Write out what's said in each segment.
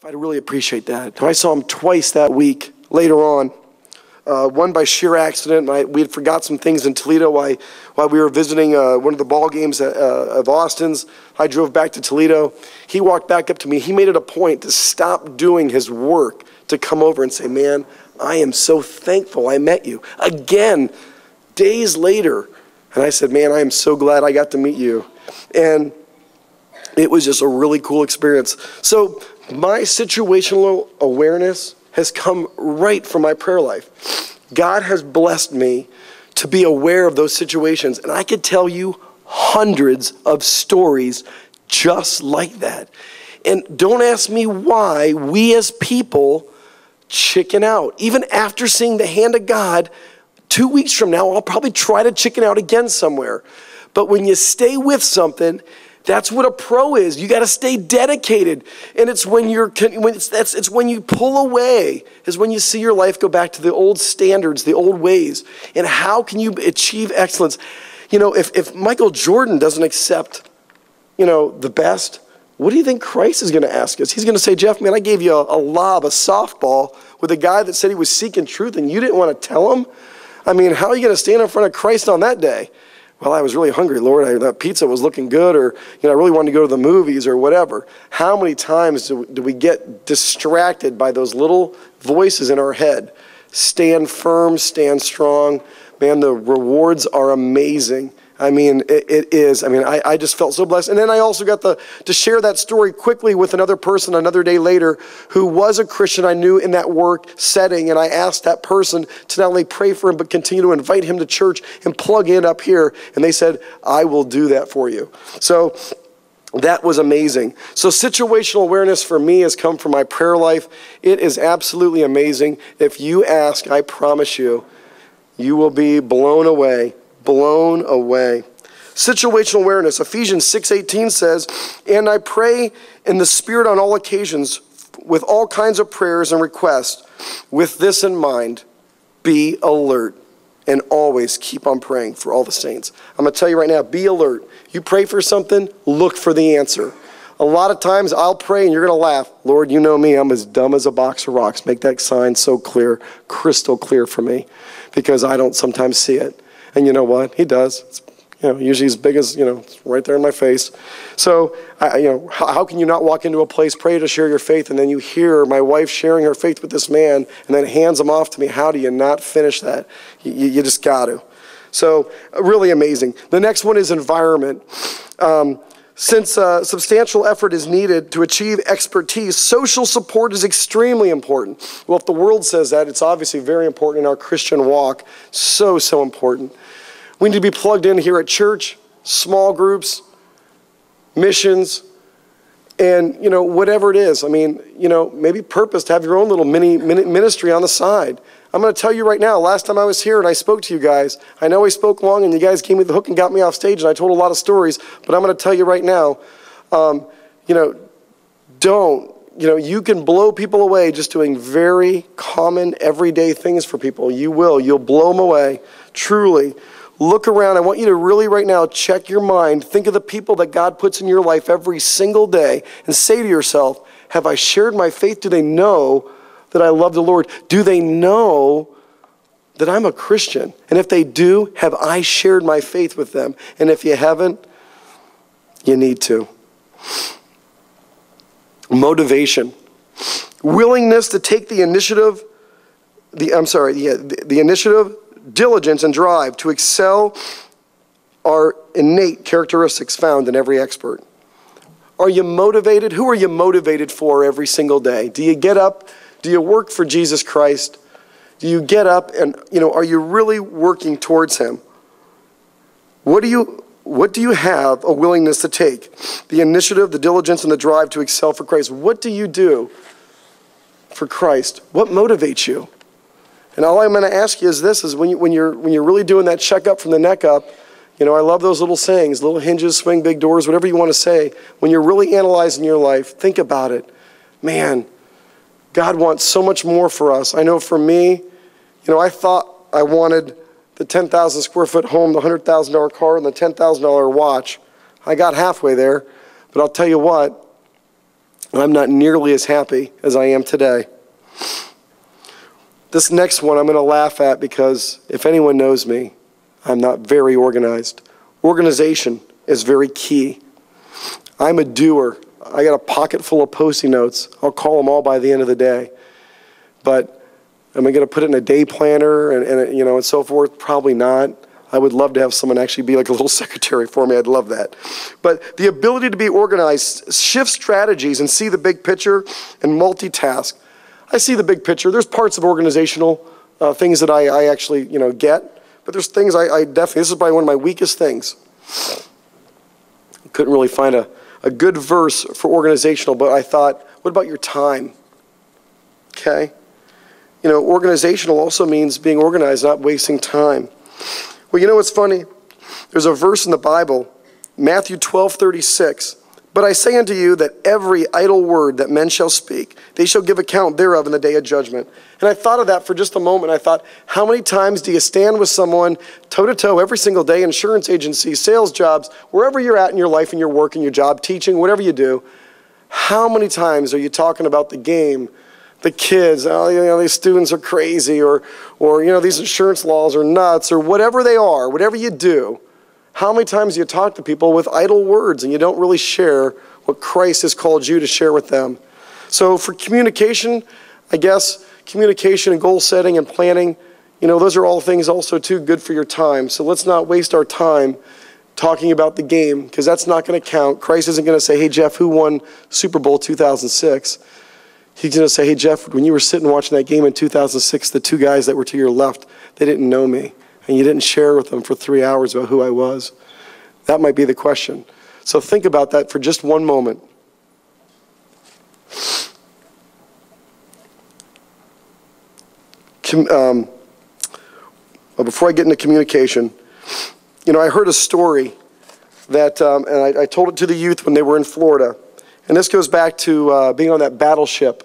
I'd really appreciate that. I saw him twice that week later on. One by sheer accident. We had forgot some things in Toledo while we were visiting one of the ball games of Austin's. I drove back to Toledo. He walked back up to me. He made it a point to stop doing his work to come over and say, man, I am so thankful I met you. Again, days later. And I said, man, I am so glad I got to meet you. And it was just a really cool experience. So my situational awareness has come right from my prayer life. God has blessed me to be aware of those situations. And I could tell you hundreds of stories just like that. And don't ask me why we as people chicken out. Even after seeing the hand of God, 2 weeks from now, I'll probably try to chicken out again somewhere. But when you stay with something, that's what a pro is. You got to stay dedicated. And it's when it's when you pull away is when you see your life go back to the old standards, the old ways. And how can you achieve excellence? You know, if Michael Jordan doesn't accept, the best, what do you think Christ is going to ask us? He's going to say, Jeff, man, I gave you a lob, a softball with a guy that said he was seeking truth and you didn't want to tell him? I mean, how are you going to stand in front of Christ on that day? Well, I was really hungry, Lord. That pizza was looking good, or I really wanted to go to the movies or whatever. How many times do we get distracted by those little voices in our head? Stand firm, stand strong. Man, the rewards are amazing. I mean, it is. I mean, I just felt so blessed. And then I also got to share that story quickly with another person another day later who was a Christian I knew in that work setting. And I asked that person to not only pray for him, but continue to invite him to church and plug in up here. And they said, I will do that for you. So that was amazing. So situational awareness for me has come from my prayer life. It is absolutely amazing. If you ask, I promise you, you will be blown away. Blown away. Situational awareness. Ephesians 6:18 says, and I pray in the Spirit on all occasions with all kinds of prayers and requests. With this in mind, be alert and always keep on praying for all the saints. I'm going to tell you right now, be alert. You pray for something, look for the answer. A lot of times I'll pray and you're going to laugh. Lord, you know me, I'm as dumb as a box of rocks. Make that sign so clear, crystal clear for me, because I don't sometimes see it. And you know what? He does. It's, usually as big as, it's right there in my face. So, how can you not walk into a place, pray to share your faith, and then you hear my wife sharing her faith with this man, and then hands him off to me? How do you not finish that? You just got to. So, really amazing. The next one is environment. Since substantial effort is needed to achieve expertise, social support is extremely important. Well, if the world says that, it's obviously very important in our Christian walk. So, so important. We need to be plugged in here at church, small groups, missions, and, whatever it is. I mean, maybe purpose to have your own little mini ministry on the side. I'm going to tell you right now, last time I was here and I spoke to you guys, I know I spoke long and you guys gave me the hook and got me off stage and I told a lot of stories, but I'm going to tell you right now, you can blow people away just doing very common, everyday things for people. You'll blow them away, truly. Look around. I want you to really right now check your mind. Think of the people that God puts in your life every single day and say to yourself, have I shared my faith? Do they know that I love the Lord? Do they know that I'm a Christian? And if they do, have I shared my faith with them? And if you haven't, you need to. Motivation. Willingness to take the initiative, the initiative, diligence, and drive to excel are innate characteristics found in every expert. Are you motivated? Who are you motivated for every single day? Do you get up? Do you work for Jesus Christ? Do you get up and, are you really working towards him? What do you have a willingness to take? The initiative, the diligence, and the drive to excel for Christ. What do you do for Christ? What motivates you? And all I'm going to ask you is this, is when you're really doing that checkup from the neck up, I love those little sayings, little hinges, swing big doors, whatever you want to say. When you're really analyzing your life, think about it. Man, God wants so much more for us. I know for me, I thought I wanted the 10,000 square foot home, the $100,000 car, and the $10,000 watch. I got halfway there, but I'll tell you what, I'm not nearly as happy as I am today. This next one I'm going to laugh at because if anyone knows me, I'm not very organized. Organization is very key. I'm a doer. I got a pocket full of Post-it notes. I'll call them all by the end of the day. But am I going to put it in a day planner and so forth? Probably not. I would love to have someone actually be like a little secretary for me. I'd love that. But the ability to be organized, shift strategies and see the big picture and multitask. I see the big picture. There's parts of organizational things that I actually get. But there's things I definitely, this is probably one of my weakest things. Couldn't really find a good verse for organizational, but I thought, what about your time? Okay? Organizational also means being organized, not wasting time. Well, you know what's funny? There's a verse in the Bible, Matthew 12:36. But I say unto you that every idle word that men shall speak, they shall give account thereof in the day of judgment. And I thought of that for just a moment. I thought, how many times do you stand with someone toe-to-toe every single day, insurance agencies, sales jobs, wherever you're at in your life and your work and your job, teaching, whatever you do, how many times are you talking about the game, the kids, these students are crazy, or these insurance laws are nuts, or whatever they are, whatever you do. How many times do you talk to people with idle words and you don't really share what Christ has called you to share with them? So for communication, I guess communication and goal setting and planning, those are all things also too good for your time. So let's not waste our time talking about the game because that's not going to count. Christ isn't going to say, hey, Jeff, who won Super Bowl 2006? He's going to say, hey, Jeff, when you were sitting watching that game in 2006, the two guys that were to your left, they didn't know me. And you didn't share with them for 3 hours about who I was. That might be the question. So think about that for just one moment. Before I get into communication, I heard a story that, and I told it to the youth when they were in Florida. And this goes back to being on that battleship.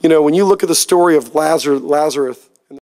When you look at the story of Lazarus,